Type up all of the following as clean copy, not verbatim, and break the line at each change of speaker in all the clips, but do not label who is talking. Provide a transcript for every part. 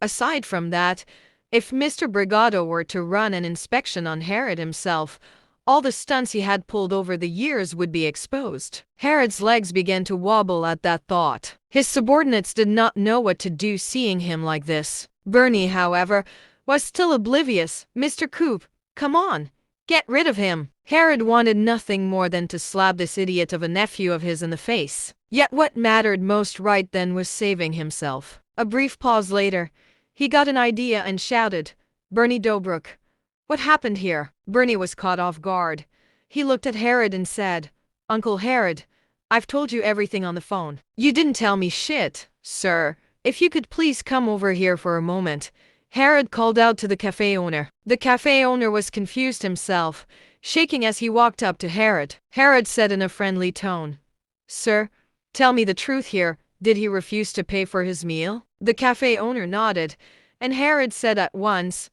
Aside from that, if Mr. Brigado were to run an inspection on Herod himself, all the stunts he had pulled over the years would be exposed. Herod's legs began to wobble at that thought. His subordinates did not know what to do seeing him like this. Bernie, however, was still oblivious. "Mr. Coop, come on, get rid of him." Herod wanted nothing more than to slap this idiot of a nephew of his in the face. Yet what mattered most right then was saving himself. A brief pause later, he got an idea and shouted, "Bernie Dobruk, what happened here?" Bernie was caught off guard. He looked at Herod and said, "Uncle Herod, I've told you everything on the phone." "You didn't tell me shit, sir. If you could please come over here for a moment," Herod called out to the cafe owner. The cafe owner was confused himself, shaking as he walked up to Herod. Herod said in a friendly tone, "Sir, tell me the truth here. Did he refuse to pay for his meal?" The cafe owner nodded, and Herod said at once,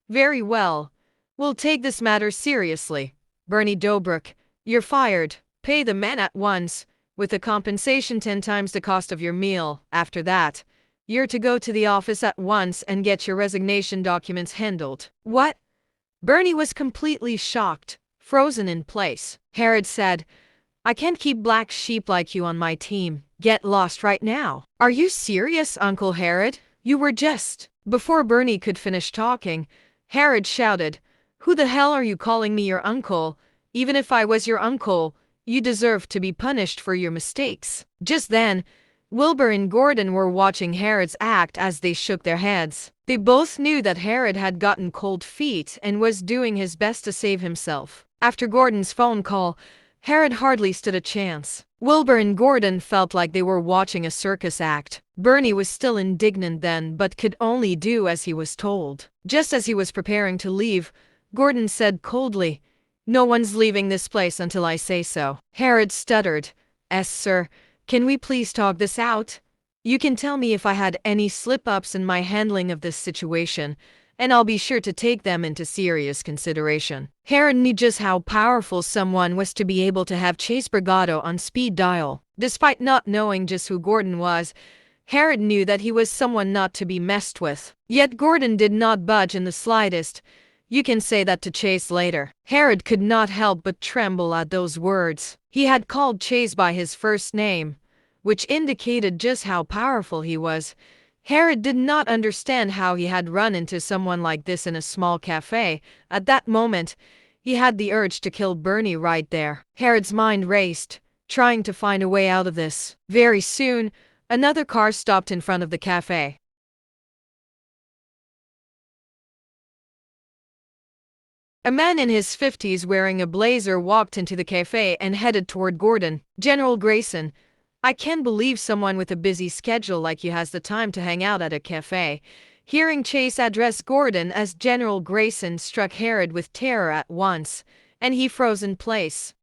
"Very well. We'll take this matter seriously. Bernie Dobruk, you're fired. Pay the man at once, with a compensation 10 times the cost of your meal. After that, you're to go to the office at once and get your resignation documents handled." "What?" Bernie was completely shocked, frozen in place. Herod said, "I can't keep black sheep like you on my team. Get lost right now." "Are you serious, Uncle Herod? You were just..." Before Bernie could finish talking, Herod shouted, "Who the hell are you calling me your uncle? Even if I was your uncle, you deserve to be punished for your mistakes." Just then, Wilbur and Gordon were watching Herod's act as they shook their heads. They both knew that Herod had gotten cold feet and was doing his best to save himself. After Gordon's phone call, Herod hardly stood a chance. Wilbur and Gordon felt like they were watching a circus act. Bernie was still indignant then, but could only do as he was told. Just as he was preparing to leave, Gordon said coldly, "No one's leaving this place until I say so." Herod stuttered, "Es, sir. Can we please talk this out? You can tell me if I had any slip-ups in my handling of this situation, and I'll be sure to take them into serious consideration." Herod knew just how powerful someone was to be able to have Chase Brigado on speed dial. Despite not knowing just who Gordon was, Herod knew that he was someone not to be messed with. Yet Gordon did not budge in the slightest. "You can say that to Chase later." Herod could not help but tremble at those words. He had called Chase by his first name, which indicated just how powerful he was. Herod did not understand how he had run into someone like this in a small cafe. At that moment, he had the urge to kill Bernie right there. Herod's mind raced, trying to find a way out of this. Very soon, another car stopped in front of the cafe. A man in his 50s wearing a blazer walked into the cafe and headed toward Gordon. "General Grayson, I can't believe someone with a busy schedule like you has the time to hang out at a cafe." Hearing Chase address Gordon as General Grayson struck Herod with terror at once, and he froze in place.